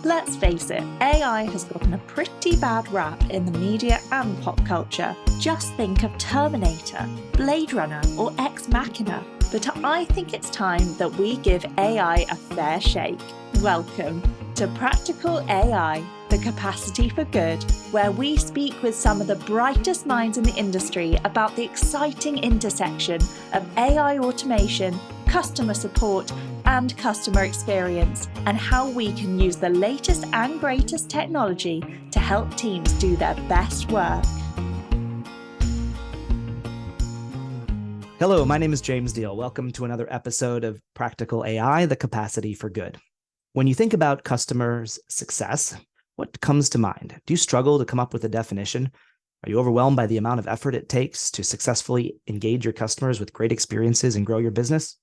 Let's face it, AI has gotten a pretty bad rap in the media and pop culture. Just think of Terminator, Blade Runner, or Ex Machina. But I think it's time that we give AI a fair shake. Welcome to Practical AI, the Capacity for Good, where we speak with some of the brightest minds in the industry about the exciting intersection of AI automation, customer support, and customer experience, and how we can use the latest and greatest technology to help teams do their best work. Hello, my name is James Diel. Welcome to another episode of Practical AI, the Capacity for Good. When you think about customers' success, what comes to mind? Do you struggle to come up with a definition? Are you overwhelmed by the amount of effort it takes to successfully engage your customers with great experiences and grow your business?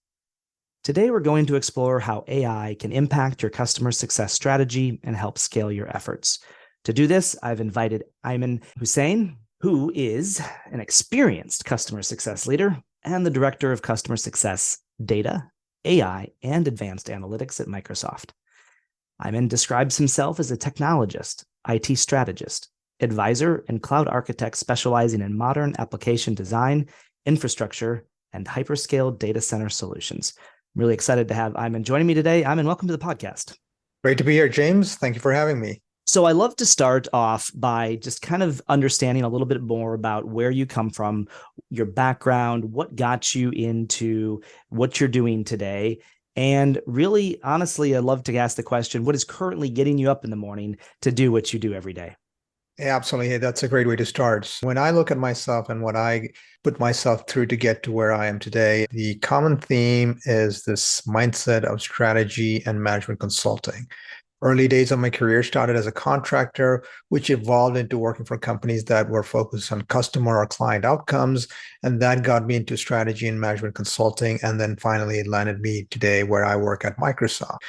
Today, we're going to explore how AI can impact your customer success strategy and help scale your efforts. To do this, I've invited Ayman Husain, who is an experienced customer success leader and the Director of Customer Success, Data, AI, and Advanced Analytics at Microsoft. Ayman describes himself as a technologist, IT strategist, advisor, and cloud architect specializing in modern application design, infrastructure, and hyperscale data center solutions. I'm really excited to have Ayman joining me today. Ayman, welcome to the podcast. Great to be here, James. Thank you for having me. So I love to start off by just kind of understanding a little bit more about where you come from, your background, what got you into what you're doing today. And really, honestly, I'd love to ask the question, what is currently getting you up in the morning to do what you do every day? Yeah, absolutely. That's a great way to start. When I look at myself and what I put myself through to get to where I am today, the common theme is this mindset of strategy and management consulting. Early days of my career started as a contractor, which evolved into working for companies that were focused on customer or client outcomes. And that got me into strategy and management consulting. And then finally, it landed me today where I work at Microsoft.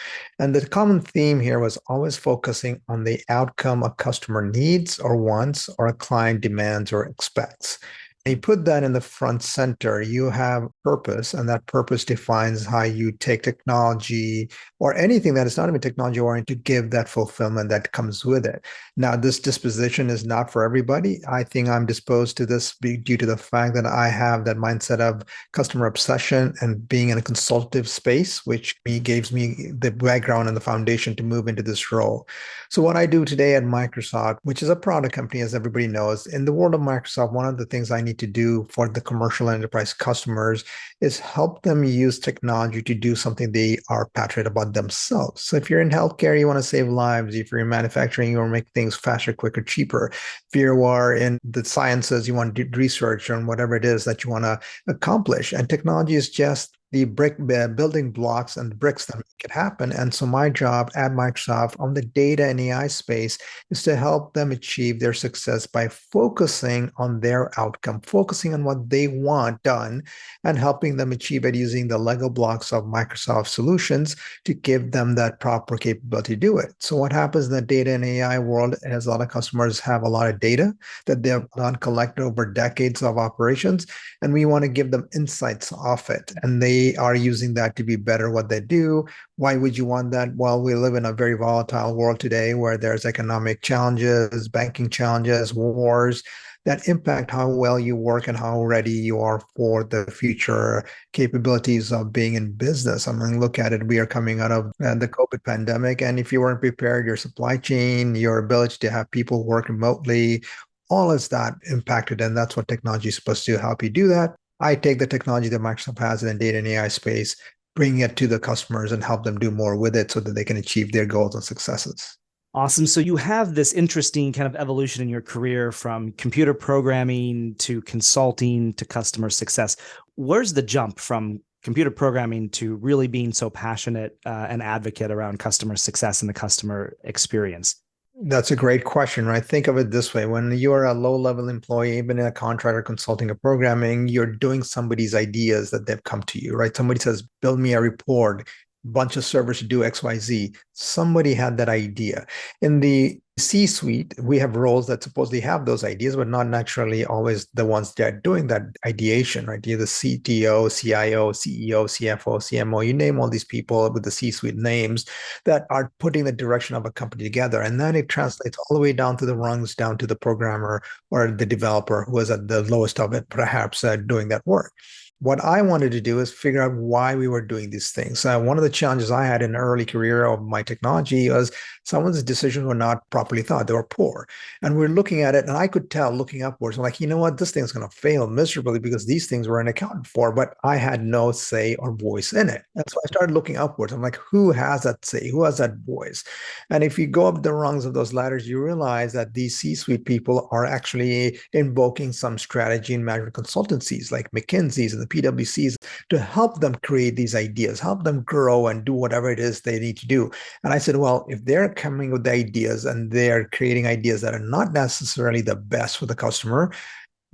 And the common theme here was always focusing on the outcome a customer needs or wants or a client demands or expects. You put that in the front center, you have purpose, and that purpose defines how you take technology or anything that is not even technology oriented to give that fulfillment that comes with it. Now, this disposition is not for everybody. I think I'm disposed to this due to the fact that I have that mindset of customer obsession and being in a consultative space, which gives me the background and the foundation to move into this role. So what I do today at Microsoft, which is a product company, as everybody knows, in the world of Microsoft, one of the things I need to do for the commercial enterprise customers is help them use technology to do something they are passionate about themselves. So if you're in healthcare, you want to save lives. If you're in manufacturing, you want to make things faster, quicker, cheaper. If you are in the sciences, you want to do research on whatever it is that you want to accomplish. And technology is just the building blocks and the bricks that make it happen. And so my job at Microsoft on the data and AI space is to help them achieve their success by focusing on their outcome, focusing on what they want done, and helping them achieve it using the Lego blocks of Microsoft solutions to give them that proper capability to do it. So what happens in the data and AI world is a lot of customers have a lot of data that they've collected over decades of operations, and we want to give them insights off it. And they are using that to be better what they do. Why would you want that? Well, we live in a very volatile world today where there's economic challenges, banking challenges, wars that impact how well you work and how ready you are for the future capabilities of being in business. I mean, look at it. We are coming out of the COVID pandemic. And if you weren't prepared, your supply chain, your ability to have people work remotely, all is that impacted. And that's what technology is supposed to help you do that. I take the technology that Microsoft has in the data and AI space, bring it to the customers and help them do more with it so that they can achieve their goals and successes. Awesome. So you have this interesting kind of evolution in your career from computer programming to consulting to customer success. Where's the jump from computer programming to really being so passionate and advocate around customer success and the customer experience? That's a great question, right? Think of it this way. When you're a low-level employee, even in a contractor consulting or programming, you're doing somebody's ideas that they've come to you, right? Somebody says, build me a report, bunch of servers to do XYZ. Somebody had that idea. In the C-suite, we have roles that supposedly have those ideas, but not naturally always the ones that are doing that ideation, right? You're the CTO, CIO, CEO, CFO, CMO, you name all these people with the C-suite names that are putting the direction of a company together. And then it translates all the way down to the rungs, down to the programmer or the developer who is at the lowest of it, perhaps doing that work. What I wanted to do is figure out why we were doing these things. One of the challenges I had in the early career of my technology was some of the decisions were not properly thought. They were poor. And we're looking at it, and I could tell looking upwards, I'm like, you know what, this thing's going to fail miserably because these things weren't accounted for, but I had no say or voice in it. And so I started looking upwards. I'm like, who has that say? Who has that voice? And if you go up the rungs of those ladders, you realize that these C-suite people are actually invoking some strategy and management consultancies like McKinsey's and the PwC's to help them create these ideas, help them grow and do whatever it is they need to do. And I said, well, if they're coming with the ideas and they're creating ideas that are not necessarily the best for the customer,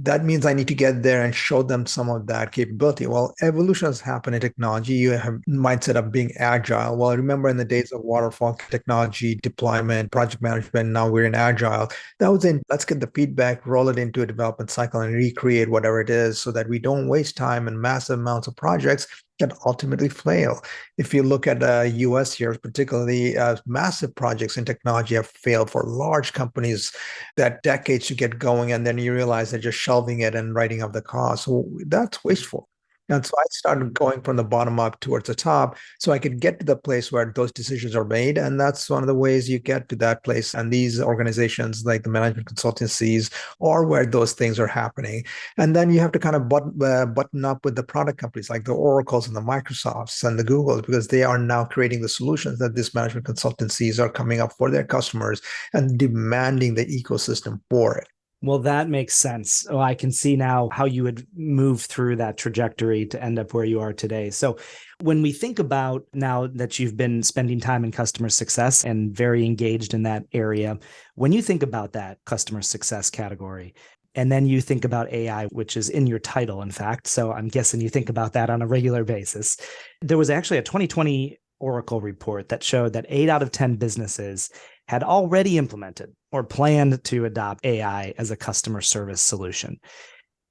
that means I need to get there and show them some of that capability. Well, evolution has happened in technology. You have mindset of being agile. Well, I remember in the days of waterfall technology, deployment, project management, now we're in agile. That was in, let's get the feedback, roll it into a development cycle and recreate whatever it is so that we don't waste time and massive amounts of projects that ultimately fail. If you look at US here, particularly massive projects in technology have failed for large companies that decades to get going, and then you realize they're just shelving it and writing off the cost. So that's wasteful. And so I started going from the bottom up towards the top so I could get to the place where those decisions are made. And that's one of the ways you get to that place. And these organizations like the management consultancies are where those things are happening. And then you have to kind of button up with the product companies like the Oracles and the Microsofts and the Googles, because they are now creating the solutions that these management consultancies are coming up for their customers and demanding the ecosystem for it. Well, that makes sense. Oh, I can see now how you would move through that trajectory to end up where you are today. So when we think about now that you've been spending time in customer success and very engaged in that area, when you think about that customer success category, and then you think about AI, which is in your title, in fact, so I'm guessing you think about that on a regular basis. There was actually a 2020 Oracle report that showed that 8 out of 10 businesses had already implemented or planned to adopt AI as a customer service solution.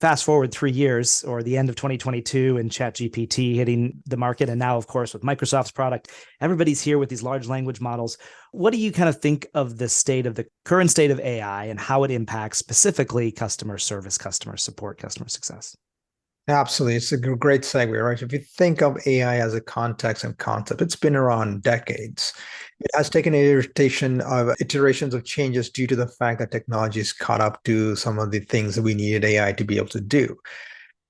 Fast forward 3 years, or the end of 2022 and ChatGPT hitting the market. And now, of course, with Microsoft's product, everybody's here with these large language models. What do you kind of think of the current state of AI and how it impacts specifically customer service, customer support, customer success? Absolutely. It's a great segue, right? If you think of AI as a context and concept, it's been around decades. It has taken iterations of changes due to the fact that technology has caught up to some of the things that we needed AI to be able to do.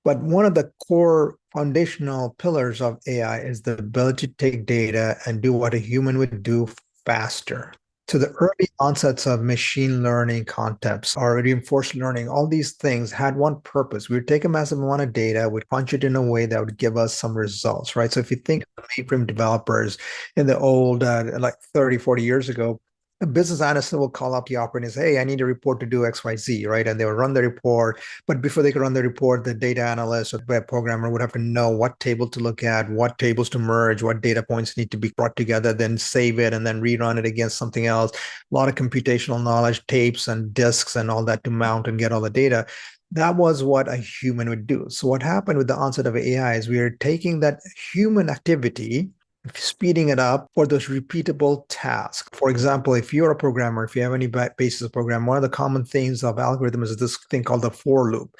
But one of the core foundational pillars of AI is the ability to take data and do what a human would do faster. So the early onsets of machine learning concepts or reinforced learning, all these things had one purpose. We would take a massive amount of data, we'd punch it in a way that would give us some results, right? So if you think of mainframe developers in the old, like 30, 40 years ago, a business analyst will call up the operator and say, hey, I need a report to do XYZ, right? And they will run the report. But before they could run the report, the data analyst or the web programmer would have to know what table to look at, what tables to merge, what data points need to be brought together, then save it and then rerun it against something else. A lot of computational knowledge, tapes and disks and all that to mount and get all the data. That was what a human would do. So what happened with the onset of AI is we are taking that human activity, speeding it up for those repeatable tasks. For example, if you're a programmer, if you have any basis of program, one of the common themes of algorithms is this thing called the for loop.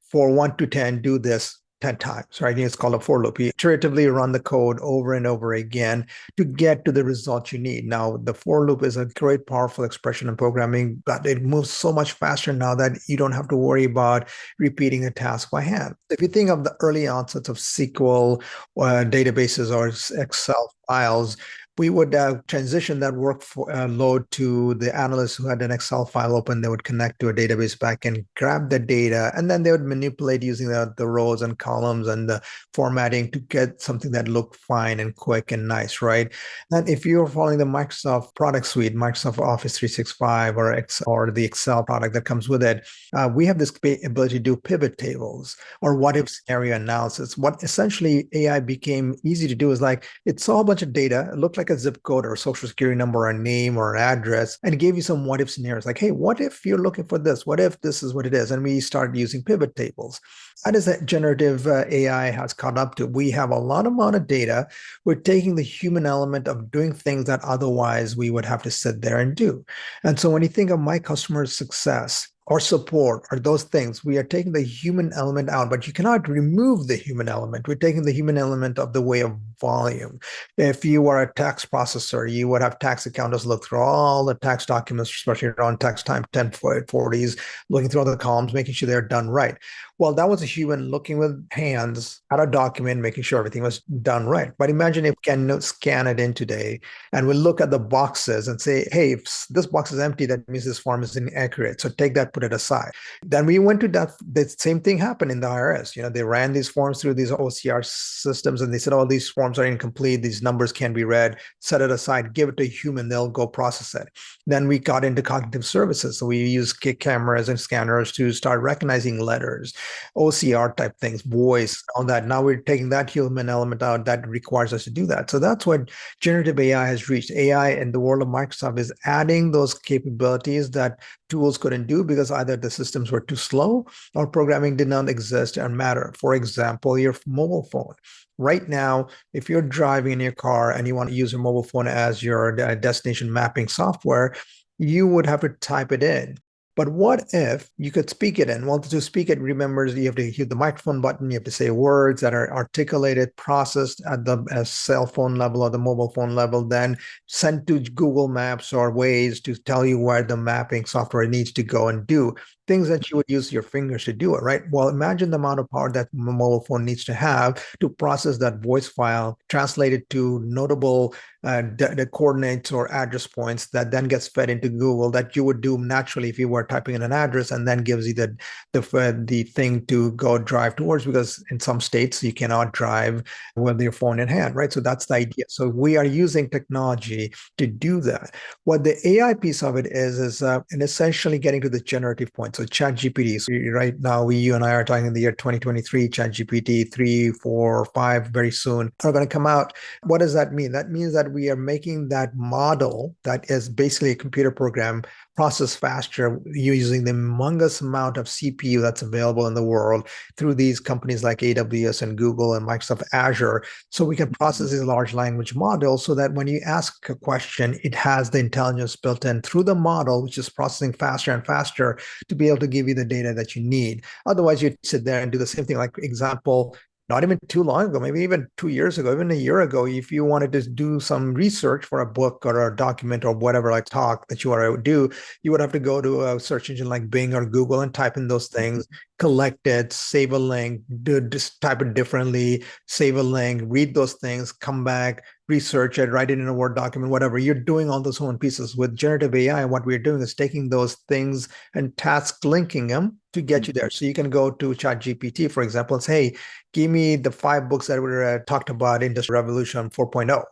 For 1 to 10, do this 10 times, right? It's called a for loop. You iteratively run the code over and over again to get to the result you need. Now, the for loop is a great, powerful expression in programming, but it moves so much faster now that you don't have to worry about repeating a task by hand. If you think of the early onsets of SQL databases or Excel files, we would transition that workload to the analyst who had an Excel file open. They would connect to a database backend, grab the data, and then they would manipulate using the rows and columns and the formatting to get something that looked fine and quick and nice, right? And if you're following the Microsoft product suite, Microsoft Office 365 or the Excel product that comes with it, we have this ability to do pivot tables or what if scenario analysis. What essentially AI became easy to do is like it saw a bunch of data, it looked like a zip code or a social security number or a name or an address, and it gave you some what if scenarios like, hey, what if you're looking for this? What if this is what it is? And we started using pivot tables. That is that generative AI has caught up to. We have a lot amount of data. We're taking the human element of doing things that otherwise we would have to sit there and do. And so when you think of my customer success, or support or those things, we are taking the human element out, but you cannot remove the human element. We're taking the human element of the way of volume. If you are a tax processor, you would have tax accountants look through all the tax documents, especially around tax time 1040s, looking through all the columns, making sure they're done right. Well, that was a human looking with hands at a document, making sure everything was done right. But imagine if we can scan it in today and we look at the boxes and say, hey, if this box is empty, that means this form is inaccurate. So take that, put it aside. Then we went to that. The same thing happened in the IRS. They ran these forms through these OCR systems and they said, oh, these forms are incomplete. These numbers can't be read. Set it aside, give it to a human. They'll go process it. Then we got into cognitive services. So we use cameras and scanners to start recognizing letters, OCR type things, voice, all that. Now we're taking that human element out that requires us to do that. So that's what generative AI has reached. AI in the world of Microsoft is adding those capabilities that tools couldn't do because either the systems were too slow or programming did not exist and matter. For example, your mobile phone. Right now, if you're driving in your car and you want to use your mobile phone as your destination mapping software, you would have to type it in. But what if you could speak it in? Well, to speak it, remember, you have to hit the microphone button. You have to say words that are articulated, processed at the cell phone level or the mobile phone level, then sent to Google Maps or Waze to tell you where the mapping software needs to go and do things that you would use your fingers to do it, right? Well, imagine the amount of power that a mobile phone needs to have to process that voice file, translate it to notable the coordinates or address points that then gets fed into Google that you would do naturally if you were typing in an address and then gives you the thing to go drive towards, because in some states you cannot drive with your phone in hand, right? So that's the idea. So we are using technology to do that. What the AI piece of it is and essentially getting to the generative point. So ChatGPT. So right now, you and I are talking in the year 2023, ChatGPT 3, 4, 5 very soon are going to come out. What does that mean? That means that we are making that model that is basically a computer program process faster using the humongous amount of CPU that's available in the world through these companies like AWS and Google and Microsoft Azure. So we can process these large language models so that when you ask a question, it has the intelligence built in through the model, which is processing faster and faster to be able to give you the data that you need. Otherwise, you'd sit there and do the same thing. Like example, not even too long ago, maybe even 2 years ago, even a year ago, if you wanted to do some research for a book or a document or whatever, like talk that you want to do, you would have to go to a search engine like Bing or Google and type in those things, collect it, save a link, just type it differently, save a link, read those things, come back, research it, write it in a Word document, whatever. You're doing all those own pieces. With generative AI, what we're doing is taking those things and task linking them to get you there. So you can go to ChatGPT, for example, and say, hey, give me the 5 books that were talked about in this Revolution 4.0.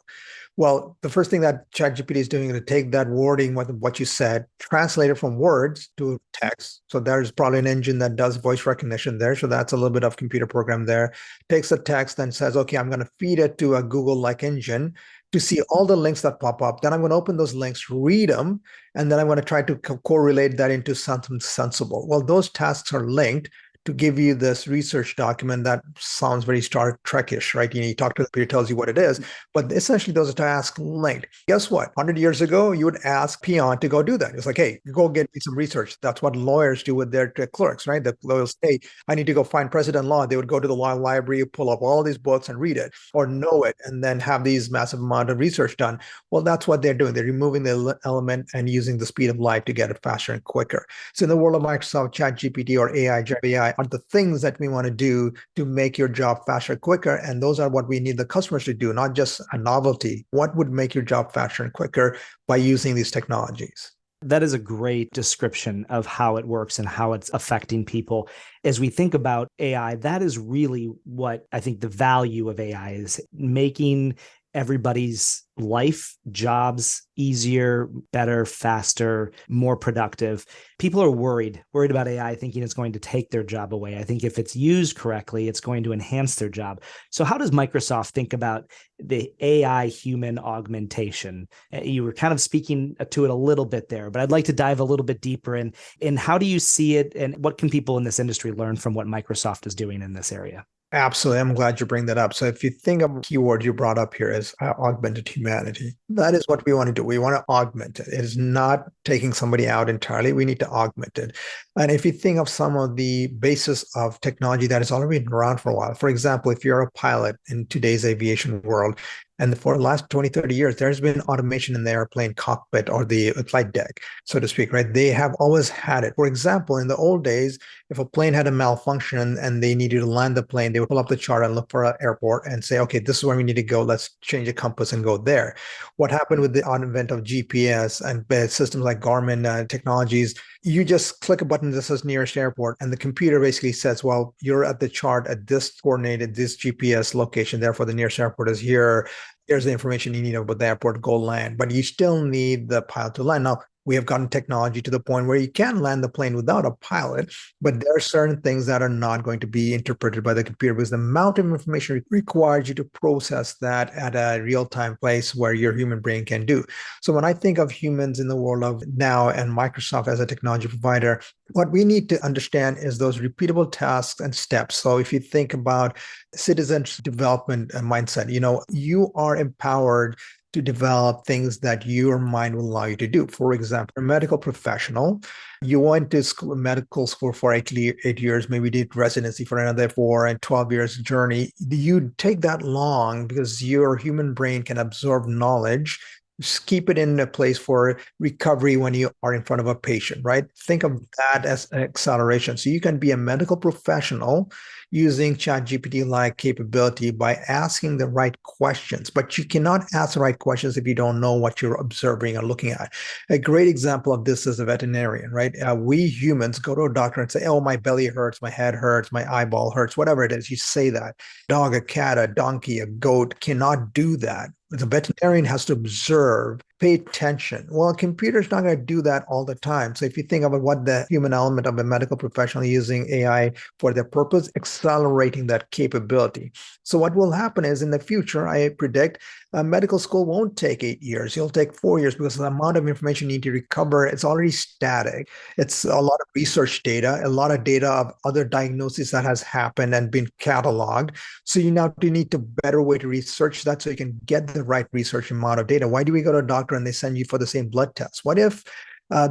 Well, the first thing that ChatGPT is doing is to take that wording, what you said, translate it from words to text. So there's probably an engine that does voice recognition there. So that's a little bit of computer program there. Takes the text and says, okay, I'm going to feed it to a Google-like engine to see all the links that pop up. Then I'm going to open those links, read them, and then I'm going to try to correlate that into something sensible. Well, those tasks are linked to give you this research document that sounds very Star Trek-ish, right? You talk to the computer, tells you what it is, but essentially those are tasks linked. Guess what? 100 years ago, you would ask Peon to go do that. It's like, hey, go get me some research. That's what lawyers do with their clerks, right? The lawyers say, hey, I need to go find precedent law. They would go to the law library, pull up all these books and read it or know it, and then have these massive amount of research done. Well, that's what they're doing. They're removing the element and using the speed of light to get it faster and quicker. So in the world of Microsoft ChatGPT or AI, AI are the things that we want to do to make your job faster, quicker. And those are what we need the customers to do, not just a novelty. What would make your job faster and quicker by using these technologies? That is a great description of how it works and how it's affecting people. As we think about AI, that is really what I think the value of AI is, making everybody's life, jobs easier, better, faster, more productive. People are worried about AI, thinking it's going to take their job away. I think if it's used correctly, it's going to enhance their job. So how does Microsoft think about the AI human augmentation? You were kind of speaking to it a little bit there, but I'd like to dive a little bit deeper in how do you see it, and what can people in this industry learn from what Microsoft is doing in this area? Absolutely. I'm glad you bring that up. So if you think of a keyword you brought up here as augmented humanity, that is what we want to do. We want to augment it. It is not taking somebody out entirely. We need to augment it. And if you think of some of the basis of technology that has already been around for a while, for example, if you're a pilot in today's aviation world, and for the last 20, 30 years, there's been automation in the airplane cockpit or the flight deck, so to speak, right? They have always had it. For example, in the old days, if a plane had a malfunction and they needed to land the plane, they would pull up the chart and look for an airport and say, okay, this is where we need to go. Let's change the compass and go there. What happened with the advent of GPS and systems like Garmin technologies, you just click a button that says nearest airport, and the computer basically says, well, you're at the chart at this coordinated, this GPS location, therefore the nearest airport is here. Here's the information you need about the airport, go land. But you still need the pilot to land. Now, we have gotten technology to the point where you can land the plane without a pilot, but there are certain things that are not going to be interpreted by the computer because the amount of information requires you to process that at a real-time place where your human brain can do. So when I think of humans in the world of now and Microsoft as a technology provider, what we need to understand is those repeatable tasks and steps. So if you think about citizens development mindset, you are empowered to develop things that your mind will allow you to do. For example, a medical professional, you went to medical school for 8 years, maybe did residency for another 4 and 12 years journey. You take that long because your human brain can absorb knowledge. Just keep it in a place for recovery when you are in front of a patient, right? Think of that as an acceleration. So you can be a medical professional using ChatGPT-like capability by asking the right questions, but you cannot ask the right questions if you don't know what you're observing or looking at. A great example of this is a veterinarian, right? We humans go to a doctor and say, oh, my belly hurts, my head hurts, my eyeball hurts, whatever it is, you say that. Dog, a cat, a donkey, a goat cannot do that. The veterinarian has to observe, pay attention. Well, a computer's not going to do that all the time. So if you think about what the human element of a medical professional using AI for their purpose, accelerating that capability. So what will happen is in the future, I predict medical school won't take 8 years. It'll take 4 years because the amount of information you need to recover, it's already static. It's a lot of research data, a lot of data of other diagnoses that has happened and been cataloged. So you now need to better way to research that so you can get the right research amount of data. Why do we go to a doctor and they send you for the same blood test? What if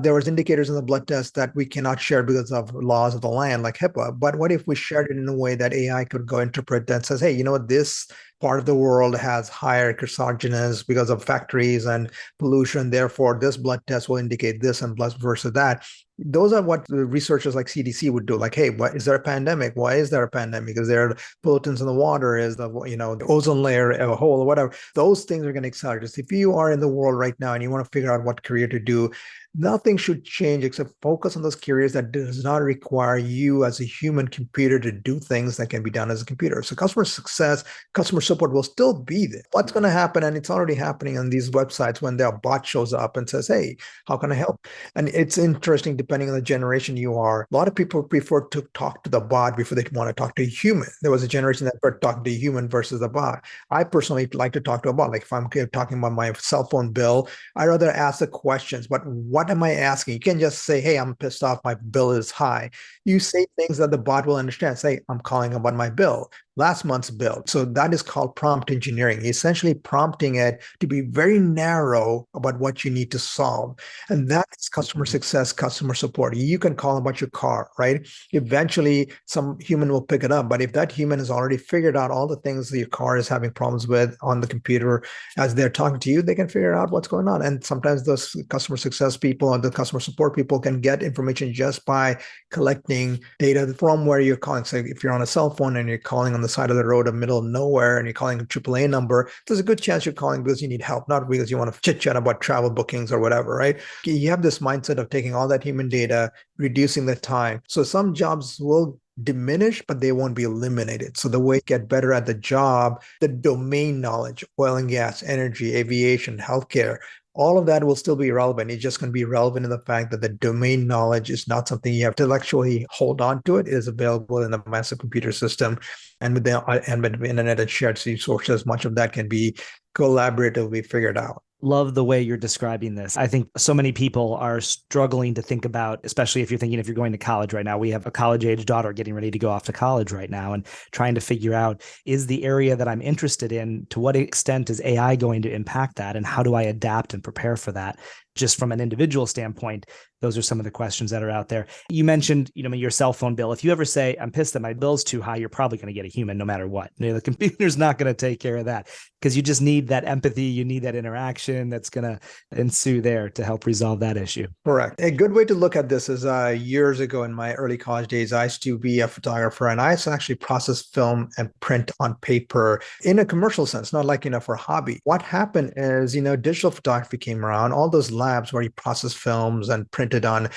there was indicators in the blood test that we cannot share because of laws of the land like HIPAA? But what if we shared it in a way that AI could go interpret that says, hey, you know what, this part of the world has higher carcinogens because of factories and pollution. Therefore, this blood test will indicate this and vice versa that. Those are what the researchers like CDC would do. Like, hey, what is there a pandemic? Why is there a pandemic? Is there pollutants in the water? Is the the ozone layer a hole or whatever? Those things are going to accelerate. If you are in the world right now and you want to figure out what career to do, nothing should change except focus on those careers that does not require you as a human computer to do things that can be done as a computer. So customer success, customer support will still be there. What's going to happen, and it's already happening on these websites when their bot shows up and says, hey, how can I help? And it's interesting, depending on the generation you are, a lot of people prefer to talk to the bot before they want to talk to a human. There was a generation that preferred talking to a human versus the bot. I personally like to talk to a bot. Like if I'm talking about my cell phone bill, I'd rather ask the questions, but what am I asking? You can't just say, hey, I'm pissed off, my bill is high. You say things that the bot will understand. Say, I'm calling about my bill. last month's bill. So that is called prompt engineering, essentially prompting it to be very narrow about what you need to solve. And that is customer success, customer support. You can call about your car, right? Eventually, some human will pick it up. But if that human has already figured out all the things that your car is having problems with on the computer, as they're talking to you, they can figure out what's going on. And sometimes those customer success people or the customer support people can get information just by collecting data from where you're calling. So if you're on a cell phone and you're calling on the side of the road, in the middle of nowhere, and you're calling a AAA number, there's a good chance you're calling because you need help, not because you want to chit chat about travel bookings or whatever, right? You have this mindset of taking all that human data, reducing the time. So some jobs will diminish, but they won't be eliminated. So the way to get better at the job, the domain knowledge, oil and gas, energy, aviation, healthcare, all of that will still be relevant. It's just going to be relevant in the fact that the domain knowledge is not something you have to intellectually hold on to. It is available in the massive computer system. And with the internet and shared resources, much of that can be collaboratively figured out. Love the way you're describing this. I think so many people are struggling to think about, especially if you're going to college right now. We have a college-age daughter getting ready to go off to college right now and trying to figure out, is the area that I'm interested in, to what extent is AI going to impact that? And how do I adapt and prepare for that? Just from an individual standpoint, those are some of the questions that are out there. You mentioned, your cell phone bill. If you ever say, I'm pissed that my bill's too high, you're probably going to get a human no matter what. The computer's not going to take care of that, because you just need that empathy. You need that interaction that's going to ensue there to help resolve that issue. Correct. A good way to look at this is years ago in my early college days, I used to be a photographer, and I used to actually process film and print on paper in a commercial sense, not like, for hobby. What happened is, digital photography came around, all those labs where you process films and printed on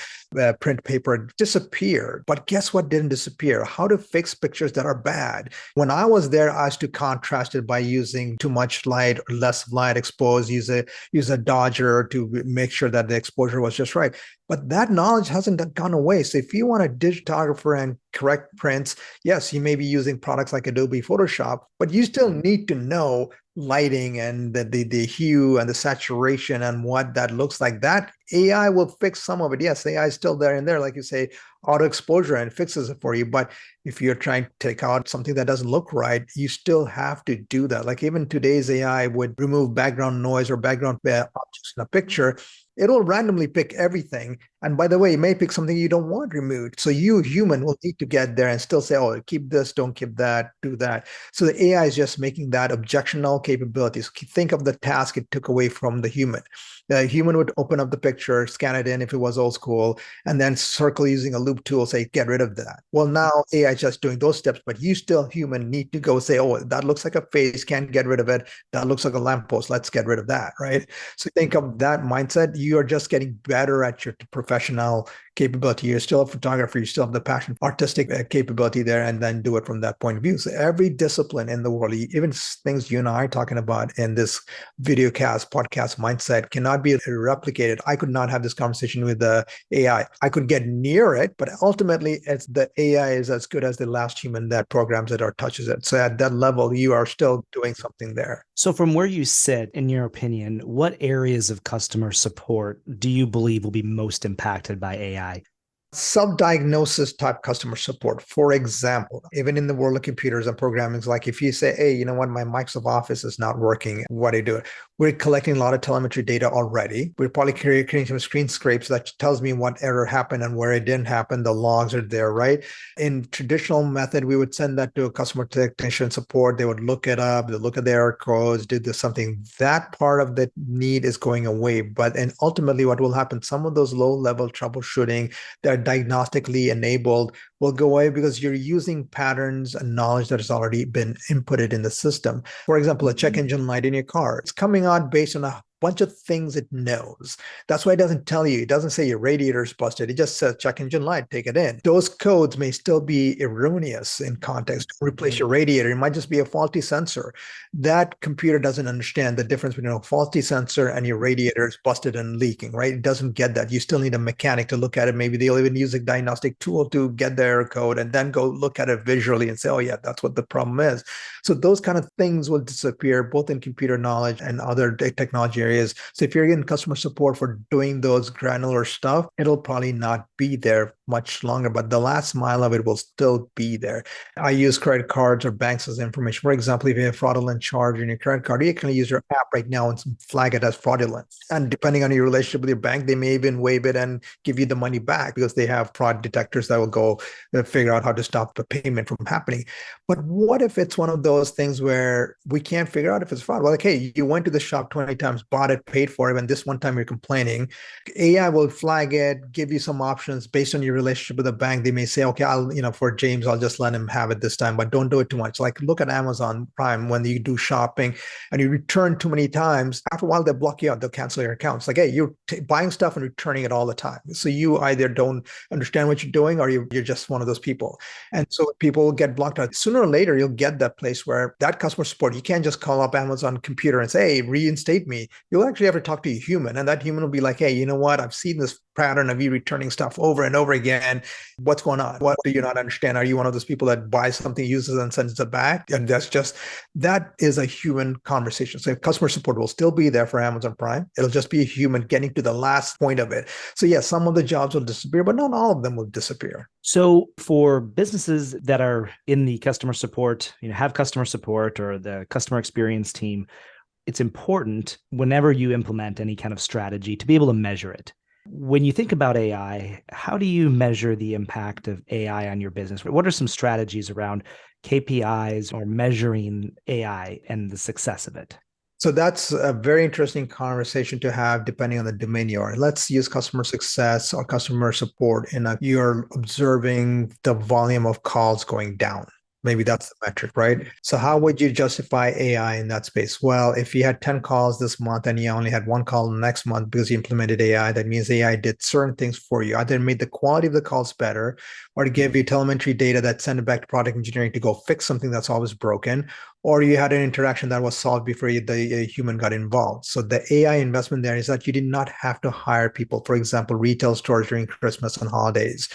print paper disappeared. But guess what didn't disappear? How to fix pictures that are bad. When I was there, I used to contrast it by using too much light or less light exposed, use a dodger to make sure that the exposure was just right. But that knowledge hasn't gone away. So if you want a digitographer and correct prints, yes, you may be using products like Adobe Photoshop, but you still need to know lighting and the hue and the saturation and what that looks like. That AI will fix some of it. Yes, AI is still there and there, like you say, auto exposure, and fixes it for you. But if you're trying to take out something that doesn't look right, you still have to do that. Like even today's AI would remove background noise or background objects in a picture. It'll randomly pick everything. And by the way, it may pick something you don't want removed. So you, human, will need to get there and still say, oh, keep this, don't keep that, do that. So the AI is just making that objectional capabilities. Think of the task it took away from the human. The human would open up the picture, scan it in if it was old school, and then circle using a loop tool, say, get rid of that. Well, now AI is just doing those steps, but you still, human, need to go say, oh, that looks like a face, can't get rid of it. That looks like a lamppost, let's get rid of that, right? So think of that mindset. You are just getting better at your professional capability. You're still a photographer, you still have the passion, artistic capability there, and then do it from that point of view. So every discipline in the world, even things you and I are talking about in this video cast, podcast mindset, cannot be replicated. I could not have this conversation with the AI. I could get near it, but ultimately it's the AI is as good as the last human that programs it or touches it. So at that level, you are still doing something there. So from where you sit, in your opinion, what areas of customer support do you believe will be most impacted by AI? Self-diagnosis type customer support. For example, even in the world of computers and programming, like if you say, hey, you know what, my Microsoft Office is not working, what do you do? We're collecting a lot of telemetry data already. We're probably creating some screen scrapes that tells me what error happened and where it didn't happen. The logs are there, right? In traditional method, we would send that to a customer technician support. They would look it up, they look at the error codes, do this something. That part of the need is going away. And ultimately what will happen, some of those low-level troubleshooting that are diagnostically enabled will go away because you're using patterns and knowledge that has already been inputted in the system. For example, a check engine light in your car, it's coming on based on a bunch of things it knows. That's why it doesn't tell you. It doesn't say your radiator is busted. It just says check engine light, take it in. Those codes may still be erroneous in context. Replace your radiator. It might just be a faulty sensor. That computer doesn't understand the difference between a faulty sensor and your radiator is busted and leaking, right? It doesn't get that. You still need a mechanic to look at it. Maybe they'll even use a diagnostic tool to get there their code and then go look at it visually and say, oh yeah, that's what the problem is. So those kind of things will disappear both in computer knowledge and other technology areas. So if you're in customer support for doing those granular stuff, it'll probably not be there much longer, but the last mile of it will still be there. I use credit cards or banks as information. For example, if you have fraudulent charge in your credit card, you can use your app right now and flag it as fraudulent. And depending on your relationship with your bank, they may even waive it and give you the money back because they have fraud detectors that will go figure out how to stop the payment from happening. But what if it's one of those things where we can't figure out if it's fraud? Well, like, hey, you went to the shop 20 times, bought it, paid for it, and this one time you're complaining. AI will flag it, give you some options based on your relationship with the bank. They may say, okay, for James, I'll just let him have it this time, but don't do it too much. Like look at Amazon Prime when you do shopping and you return too many times. After a while, they'll block you out. They'll cancel your accounts. Like, hey, you're buying stuff and returning it all the time. So you either don't understand what you're doing or you're just one of those people. And so people will get blocked out. Sooner or later, you'll get that place where that customer support, you can't just call up Amazon computer and say, hey, reinstate me. You'll actually have to talk to a human. And that human will be like, hey, you know what? I've seen this pattern of you returning stuff over and over again. What's going on? What do you not understand? Are you one of those people that buys something, uses and sends it back? And that is a human conversation. So customer support will still be there for Amazon Prime. It'll just be a human getting to the last point of it. So yes, some of the jobs will disappear, but not all of them will disappear. So for businesses that are in the customer support, have customer support or the customer experience team, it's important whenever you implement any kind of strategy to be able to measure it. When you think about AI, how do you measure the impact of AI on your business? What are some strategies around KPIs or measuring AI and the success of it? So that's a very interesting conversation to have depending on the domain you are. Let's use customer success or customer support you're observing the volume of calls going down. Maybe that's the metric, right? So how would you justify AI in that space? Well, if you had 10 calls this month and you only had one call next month because you implemented AI, that means AI did certain things for you. Either made the quality of the calls better or to give you telemetry data that sent it back to product engineering to go fix something that's always broken, or you had an interaction that was solved before the human got involved. So the AI investment there is that you did not have to hire people. For example, retail stores during Christmas and holidays.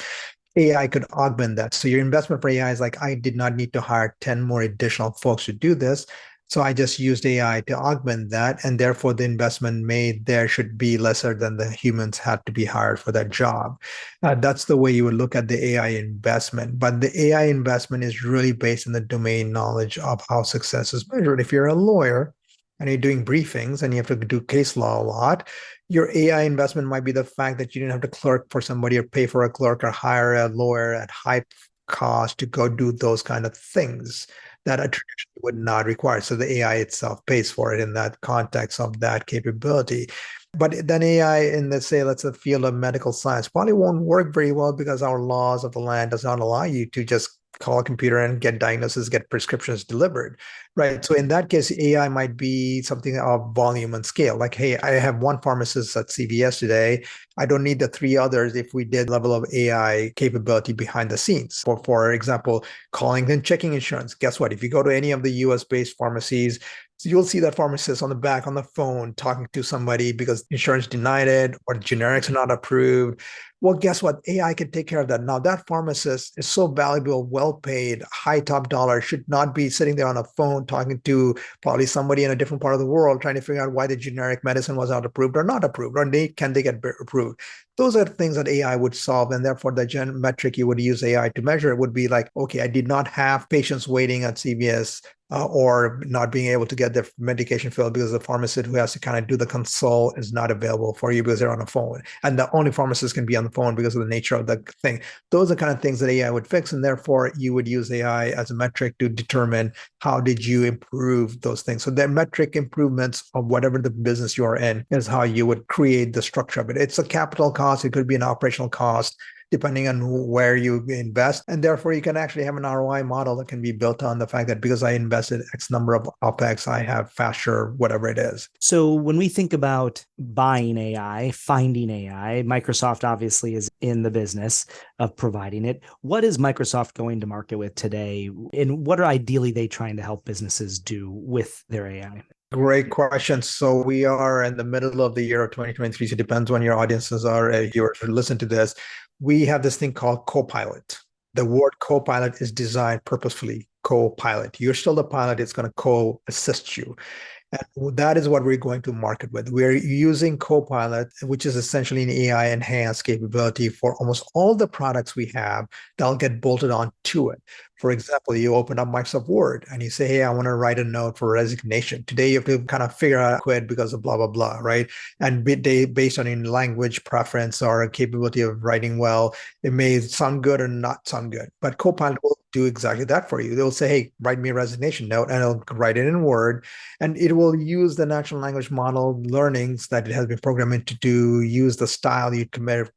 AI could augment that. So your investment for AI is like, I did not need to hire 10 more additional folks to do this. So I just used AI to augment that. And therefore the investment made there should be lesser than the humans had to be hired for that job. That's the way you would look at the AI investment. But the AI investment is really based on the domain knowledge of how success is measured. If you're a lawyer and you're doing briefings and you have to do case law a lot, your AI investment might be the fact that you didn't have to clerk for somebody or pay for a clerk or hire a lawyer at high cost to go do those kind of things that a tradition would not require. So the AI itself pays for it in that context of that capability. But then AI in let's say the field of medical science probably won't work very well because our laws of the land does not allow you to just call a computer and get diagnosis, get prescriptions delivered, right? So in that case, AI might be something of volume and scale. Like, hey, I have one pharmacist at CVS today. I don't need the three others if we did level of AI capability behind the scenes. For example, calling and checking insurance. Guess what? If you go to any of the US-based pharmacies, you'll see that pharmacist on the back on the phone talking to somebody because insurance denied it or generics are not approved. Well, guess what? AI can take care of that. Now, that pharmacist is so valuable, well paid, high top dollar, should not be sitting there on a phone talking to probably somebody in a different part of the world trying to figure out why the generic medicine was not approved or not approved, or can they get approved. Those are things that AI would solve. And therefore, the metric you would use AI to measure it would be like, okay, I did not have patients waiting at CVS or not being able to get their medication filled because the pharmacist who has to kind of do the consult is not available for you because they're on a phone. And the only pharmacist can be on the phone because of the nature of the thing. Those are kind of things that AI would fix. And therefore, you would use AI as a metric to determine how did you improve those things. So the metric improvements of whatever the business you are in is how you would create the structure of it. It's a capital cost. It could be an operational cost, depending on where you invest. And therefore, you can actually have an ROI model that can be built on the fact that because I invested X number of OPEX, I have faster, whatever it is. So when we think about buying AI, finding AI, Microsoft obviously is in the business of providing it. What is Microsoft going to market with today? And what are ideally they trying to help businesses do with their AI? Great question. So we are in the middle of the year of 2023. So it depends when your audiences are, if you were to listen to this. We have this thing called Copilot. The word co-pilot is designed purposefully, co-pilot. You're still the pilot, it's going to co-assist you. And that is what we're going to market with. We're using Copilot, which is essentially an AI enhanced capability for almost all the products we have that'll get bolted on to it. For example, you open up Microsoft Word and you say, hey, I want to write a note for resignation. Today, you have to kind of figure out quit because of blah, blah, blah, right? And based on your language preference or capability of writing well, it may sound good or not sound good. But Copilot will do exactly that for you. They'll say, hey, write me a resignation note, and it'll write it in Word. And it will use the natural language model learnings that it has been programmed to do, use the style you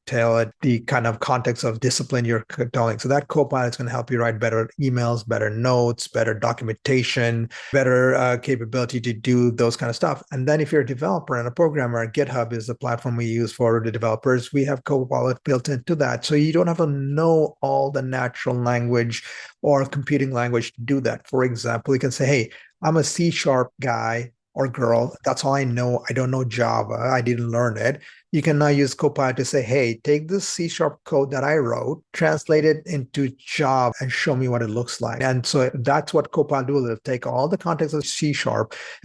tell it, the kind of context of discipline you're telling. So that Copilot is going to help you write better emails, better notes, better documentation, better capability to do those kind of stuff. And then if you're a developer and a programmer, GitHub is the platform we use for the developers. We have Copilot built into that. So you don't have to know all the natural language or computing language to do that. For example, you can say, hey, I'm a C# guy or girl. That's all I know. I don't know Java. I didn't learn it. You can now use Copilot to say, hey, take this C# code that I wrote, translate it into Java and show me what it looks like. And so that's what Copilot will do. It'll take all the context of C#.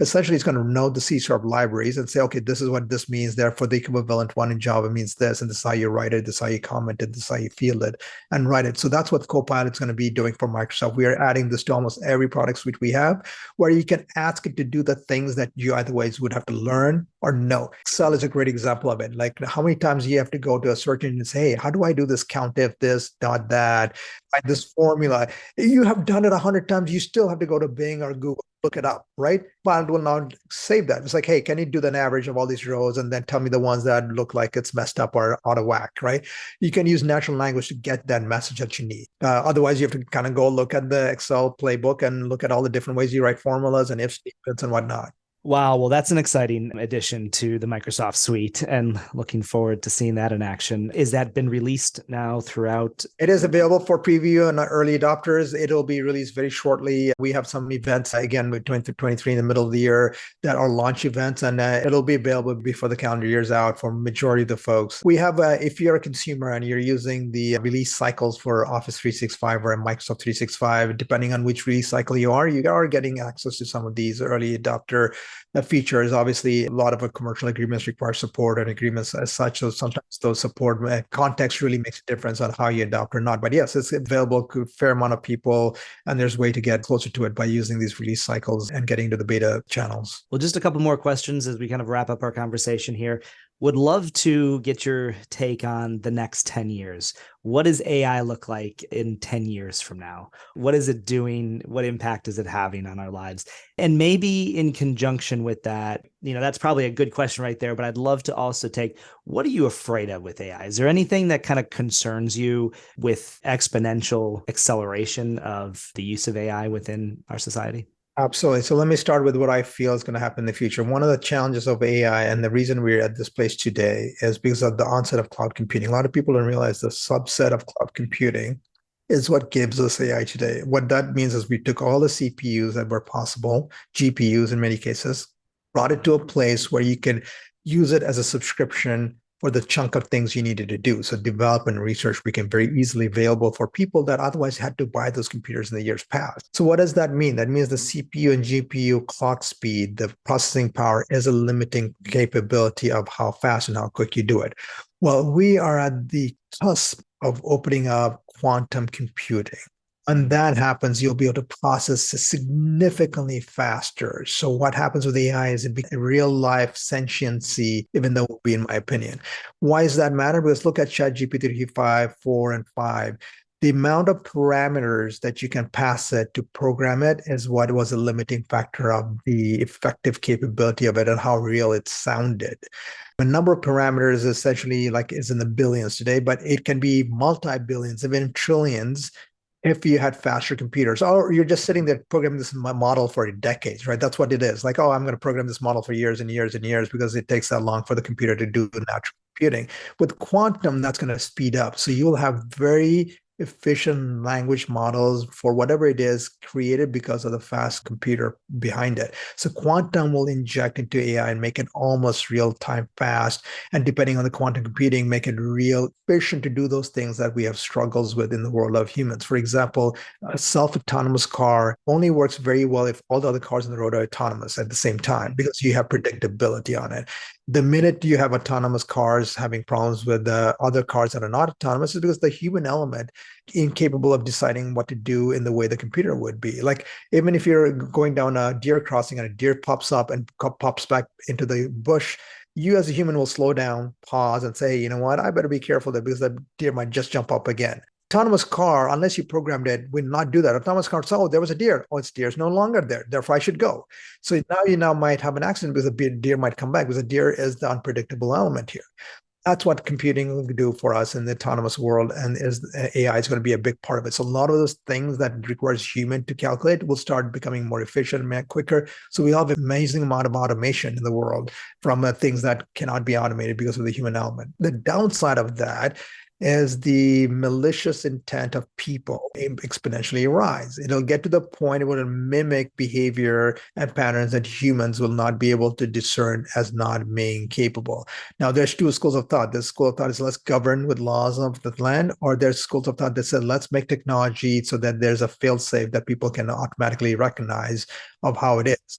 Essentially, it's going to know the C# libraries and say, okay, this is what this means. Therefore, the equivalent one in Java means this. And this is how you write it. This is how you comment it. This is how you field it and write it. So that's what Copilot is going to be doing for Microsoft. We are adding this to almost every product suite we have, where you can ask it to do the things that you otherwise would have to learn or know. Excel is a great example of it. Like how many times you have to go to a search engine and say, hey, how do I do this count if this, dot that, find this formula? You have done it 100 times. You still have to go to Bing or Google, look it up, right? But it will not save that. It's like, hey, can you do an average of all these rows and then tell me the ones that look like it's messed up or out of whack, right? You can use natural language to get that message that you need. Otherwise, you have to kind of go look at the Excel playbook and look at all the different ways you write formulas and if statements and whatnot. Wow. Well, that's an exciting addition to the Microsoft suite and looking forward to seeing that in action. Is that been released now throughout? It is available for preview and early adopters. It'll be released very shortly. We have some events, again, with 2023 in the middle of the year that are launch events, and it'll be available before the calendar year's out for majority of the folks. We have, if you're a consumer and you're using the release cycles for Office 365 or Microsoft 365, depending on which release cycle you are getting access to some of these early adopter features. Obviously, a lot of commercial agreements require support and agreements as such. So sometimes those support context really makes a difference on how you adopt or not. But yes, it's available to a fair amount of people. And there's a way to get closer to it by using these release cycles and getting to the beta channels. Well, just a couple more questions as we kind of wrap up our conversation here. Would love to get your take on the next 10 years. What does AI look like in 10 years from now? What is it doing? What impact is it having on our lives? And maybe in conjunction with that, that's probably a good question right there, but I'd love to also take, what are you afraid of with AI? Is there anything that kind of concerns you with exponential acceleration of the use of AI within our society? Absolutely. So let me start with what I feel is going to happen in the future. One of the challenges of AI and the reason we're at this place today is because of the onset of cloud computing. A lot of people don't realize the subset of cloud computing is what gives us AI today. What that means is we took all the CPUs that were possible, GPUs in many cases, brought it to a place where you can use it as a subscription for the chunk of things you needed to do. So development and research became very easily available for people that otherwise had to buy those computers in the years past. So what does that mean? That means the CPU and GPU clock speed, the processing power is a limiting capability of how fast and how quick you do it. Well, we are at the cusp of opening up quantum computing. When that happens, you'll be able to process significantly faster. So what happens with AI is it becomes a real life sentiency, even though it will be, in my opinion. Why does that matter? Because look at ChatGPT 5, 4, and 5. The amount of parameters that you can pass it to program it is what was a limiting factor of the effective capability of it and how real it sounded. The number of parameters essentially is in the billions today, but it can be multi-billions, even trillions, if you had faster computers, or you're just sitting there programming this model for decades, right? That's what it is. Like, oh, I'm going to program this model for years and years and years because it takes that long for the computer to do natural computing. With quantum, that's going to speed up. So you will have very efficient language models for whatever it is created because of the fast computer behind it. So quantum will inject into AI and make it almost real time fast. And depending on the quantum computing, make it real efficient to do those things that we have struggles with in the world of humans. For example, a self-autonomous car only works very well if all the other cars on the road are autonomous at the same time, because you have predictability on it. The minute you have autonomous cars having problems with other cars that are not autonomous is because the human element incapable of deciding what to do in the way the computer would be. Like even if you're going down a deer crossing and a deer pops up and pops back into the bush, you as a human will slow down, pause, and say, you know what, I better be careful there because that deer might just jump up again. Autonomous car, unless you programmed it, will not do that. Autonomous car, oh, there was a deer. Oh, it's deer's no longer there. Therefore, I should go. So now you might have an accident because a deer might come back because a deer is the unpredictable element here. That's what computing will do for us in the autonomous world, and AI is going to be a big part of it. So a lot of those things that requires human to calculate will start becoming more efficient and quicker. So we have an amazing amount of automation in the world from things that cannot be automated because of the human element. The downside of that as the malicious intent of people exponentially rise. It'll get to the point where it'll mimic behavior and patterns that humans will not be able to discern as not being capable. Now, there's two schools of thought. This school of thought is let's govern with laws of the land, or there's schools of thought that said let's make technology so that there's a fail-safe that people can automatically recognize of how it is.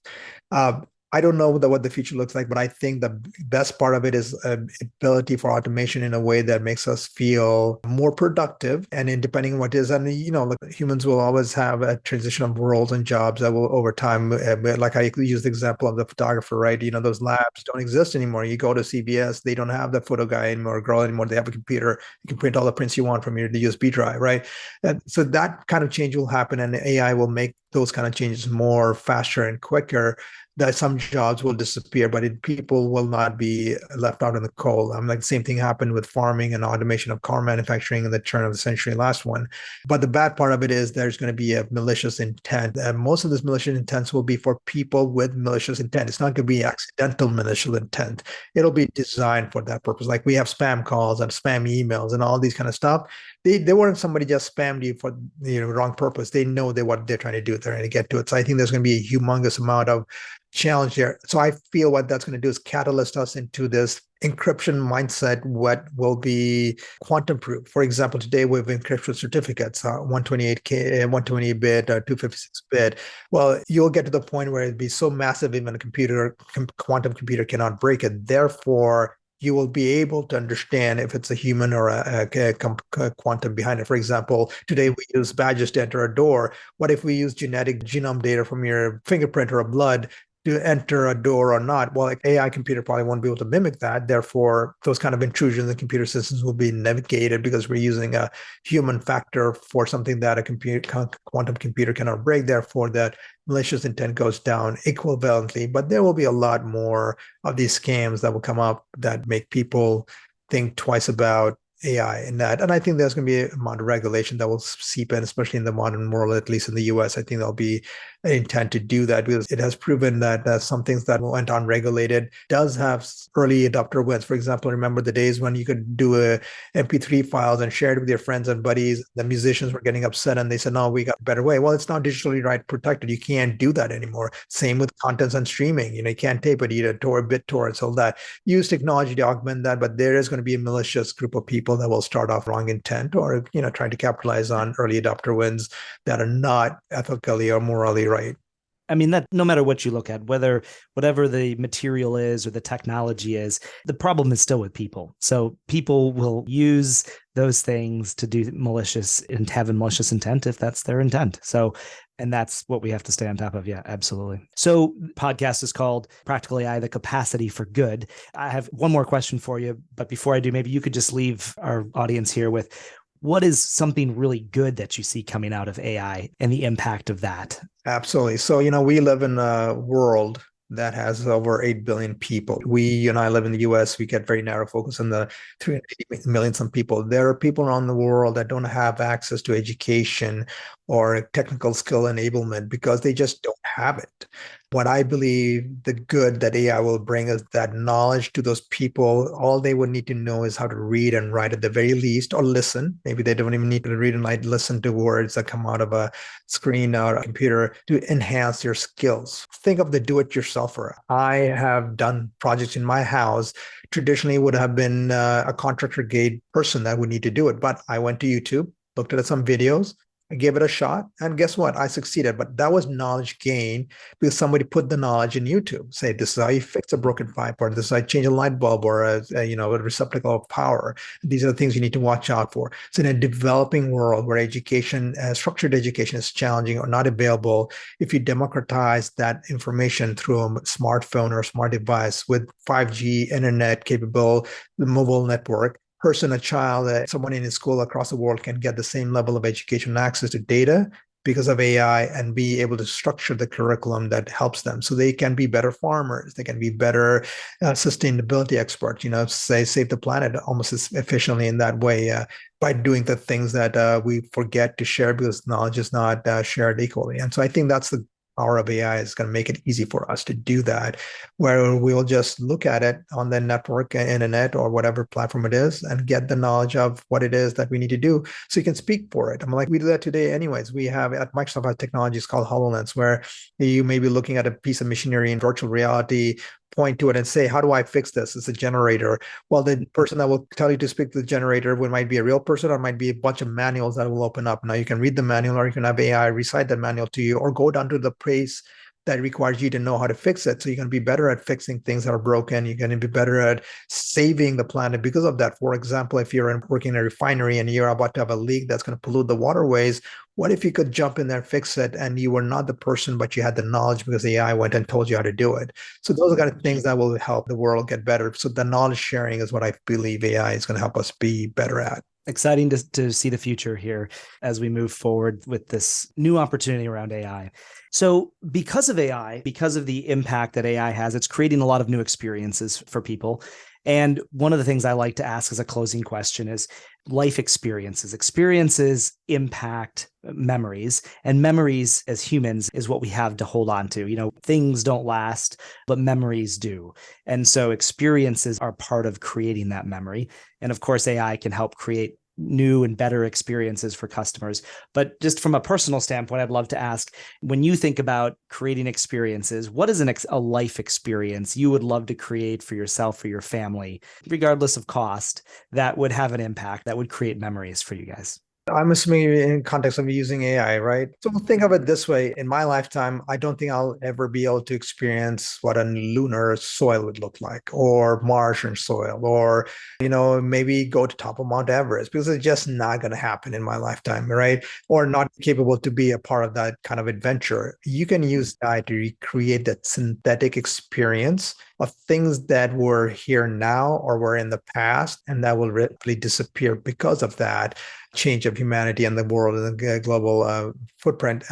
I don't know what the future looks like, but I think the best part of it is ability for automation in a way that makes us feel more productive. And in depending on what it is, and humans will always have a transition of roles and jobs that will over time. Like I use the example of the photographer, right? Those labs don't exist anymore. You go to CVS, they don't have the photo guy anymore, girl anymore. They have a computer. You can print all the prints you want from your USB drive, right? And so that kind of change will happen, and AI will make those kind of changes more faster and quicker. That some jobs will disappear, but people will not be left out in the cold. Like the same thing happened with farming and automation of car manufacturing in the turn of the century, last one. But the bad part of it is there's going to be a malicious intent. And most of this malicious intents will be for people with malicious intent. It's not going to be accidental malicious intent. It'll be designed for that purpose. Like we have spam calls and spam emails and all these kind of stuff. They weren't somebody just spammed you for wrong purpose. They know what they're trying to do. They're trying to get to it. So I think there's going to be a humongous amount of challenge there. So I feel what that's going to do is catalyst us into this encryption mindset, what will be quantum proof. For example, today we have encryption certificates, 128K, 128-bit, 256-bit. Well, you'll get to the point where it'd be so massive, even a quantum computer cannot break it. Therefore, you will be able to understand if it's a human or a quantum behind it. For example, today we use badges to enter a door. What if we use genetic genome data from your fingerprint or a blood to enter a door or not? Well, AI computer probably won't be able to mimic that. Therefore, those kind of intrusions in computer systems will be navigated because we're using a human factor for something that a quantum computer cannot break. Therefore, that malicious intent goes down equivalently. But there will be a lot more of these scams that will come up that make people think twice about AI in that. And I think there's going to be a amount of regulation that will seep in, especially in the modern world, at least in the US. I think there'll be an intent to do that because it has proven that some things that went unregulated does have early adopter wins. For example, remember the days when you could do a MP3 files and share it with your friends and buddies. The musicians were getting upset and they said, no, we got a better way. Well, it's not digitally right protected. You can't do that anymore. Same with contents and streaming. You can't tape it, either BitTorrents, all that. Use technology to augment that, but there is going to be a malicious group of people that will start off wrong intent or trying to capitalize on early adopter wins that are not ethically or morally right. I mean, that no matter what you look at, whatever the material is or the technology is, the problem is still with people. So people will use those things to do malicious and have a malicious intent if that's their intent. So, and that's what we have to stay on top of. Yeah, absolutely. So podcast is called Practical AI, the Capacity for Good. I have one more question for you, but before I do, maybe you could just leave our audience here with what is something really good that you see coming out of AI and the impact of that? Absolutely. So, we live in a world that has over 8 billion people. You and I live in the US. We get very narrow focus on the 380 million some people. There are people around the world that don't have access to education or technical skill enablement because they just don't have it. What I believe the good that AI will bring is that knowledge to those people. All they would need to know is how to read and write at the very least, or listen. Maybe they don't even need to read and write, listen to words that come out of a screen or a computer to enhance your skills. Think of the do-it-yourselfer. I have done projects in my house. Traditionally would have been a contractor grade person that would need to do it. But I went to YouTube, looked at some videos, I gave it a shot, and guess what? I succeeded. But that was knowledge gain because somebody put the knowledge in YouTube. Say, this is how you fix a broken pipe, or this is how you change a light bulb, or a receptacle of power. These are the things you need to watch out for. So in a developing world where education, structured education is challenging or not available, if you democratize that information through a smartphone or a smart device with 5G internet capable, the mobile network, person, a child, someone in a school across the world can get the same level of education and access to data because of AI and be able to structure the curriculum that helps them. So they can be better farmers, they can be better sustainability experts, save the planet almost as efficiently in that way by doing the things that we forget to share because knowledge is not shared equally. And so I think that's the power of AI is going to make it easy for us to do that, where we'll just look at it on the network, internet, or whatever platform it is, and get the knowledge of what it is that we need to do so you can speak for it. We do that today anyways. We have at Microsoft a technology called HoloLens, where you may be looking at a piece of machinery in virtual reality, point to it and say, how do I fix this? It's a generator. Well, the person that will tell you to speak to the generator might be a real person, or might be a bunch of manuals that will open up. Now you can read the manual, or you can have AI recite the manual to you, or go down to the place that requires you to know how to fix it. So you're going to be better at fixing things that are broken. You're going to be better at saving the planet because of that. For example, if you're working in a refinery and you're about to have a leak that's going to pollute the waterways, what if you could jump in there and fix it, and you were not the person, but you had the knowledge because the AI went and told you how to do it? So those are kind of things that will help the world get better. So the knowledge sharing is what I believe AI is going to help us be better at. Exciting to see the future here as we move forward with this new opportunity around AI. So because of AI, because of the impact that AI has, it's creating a lot of new experiences for people. And one of the things I like to ask as a closing question is life experiences. Experiences impact memories, and memories as humans is what we have to hold on to. Things don't last, but memories do. And so experiences are part of creating that memory. And of course, AI can help create new and better experiences for customers. But just from a personal standpoint, I'd love to ask, when you think about creating experiences, what is a life experience you would love to create for yourself or your family, regardless of cost, that would have an impact, that would create memories for you guys? I'm assuming in context of using AI, right? So think of it this way. In my lifetime, I don't think I'll ever be able to experience what a lunar soil would look like, or Martian soil, or, maybe go to top of Mount Everest, because it's just not going to happen in my lifetime, right? Or not capable to be a part of that kind of adventure. You can use AI to recreate that synthetic experience of things that were here now or were in the past, and that will really disappear because of that change of humanity and the world and the global footprint.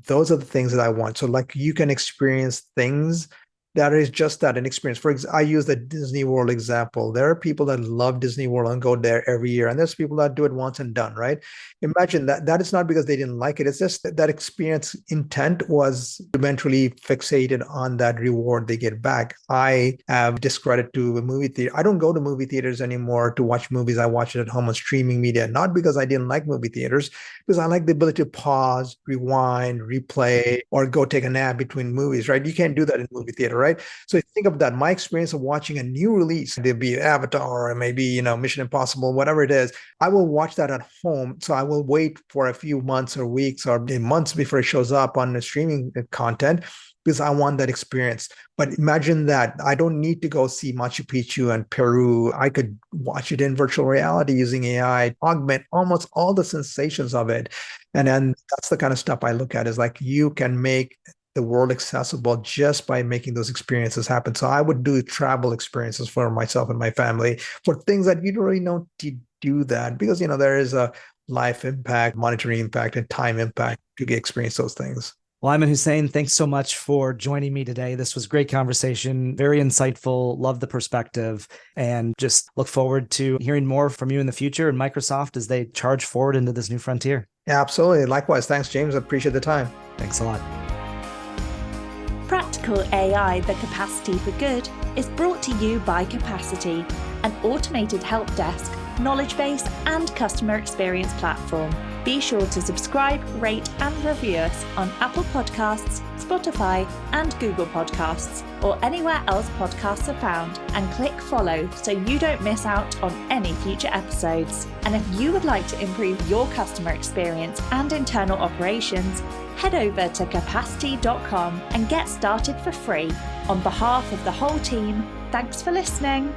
Those are the things that I want. So you can experience things that is just that, an experience. For example, I use the Disney World example. There are people that love Disney World and go there every year, and there's people that do it once and done, right? Imagine that. That is not because they didn't like it. It's just that experience intent was eventually fixated on that reward they get back. I have discredit to a movie theater. I don't go to movie theaters anymore to watch movies. I watch it at home on streaming media, not because I didn't like movie theaters, because I like the ability to pause, rewind, replay, or go take a nap between movies, right? You can't do that in movie theater, right? So think of that. My experience of watching a new release, there'd be Avatar or maybe, Mission Impossible, whatever it is, I will watch that at home. So I will wait for a few months or weeks or months before it shows up on the streaming content, because I want that experience. But imagine that. I don't need to go see Machu Picchu and Peru. I could watch it in virtual reality using AI, augment almost all the sensations of it. And then that's the kind of stuff I look at, is you can make the world accessible just by making those experiences happen. So I would do travel experiences for myself and my family for things that you don't really know to do that, because, there is a life impact, monetary impact, and time impact to experience those things. Well, Ayman Husain, thanks so much for joining me today. This was a great conversation, very insightful, love the perspective, and just look forward to hearing more from you in the future and Microsoft as they charge forward into this new frontier. Yeah, absolutely. Likewise. Thanks, James. I appreciate the time. Thanks a lot. Practical AI, the capacity for good, is brought to you by Capacity, an automated help desk, knowledge base, and customer experience platform. Be sure to subscribe, rate, and review us on Apple Podcasts, Spotify, and Google Podcasts, or anywhere else podcasts are found, and click follow so you don't miss out on any future episodes. And if you would like to improve your customer experience and internal operations, head over to capacity.com and get started for free. On behalf of the whole team, thanks for listening.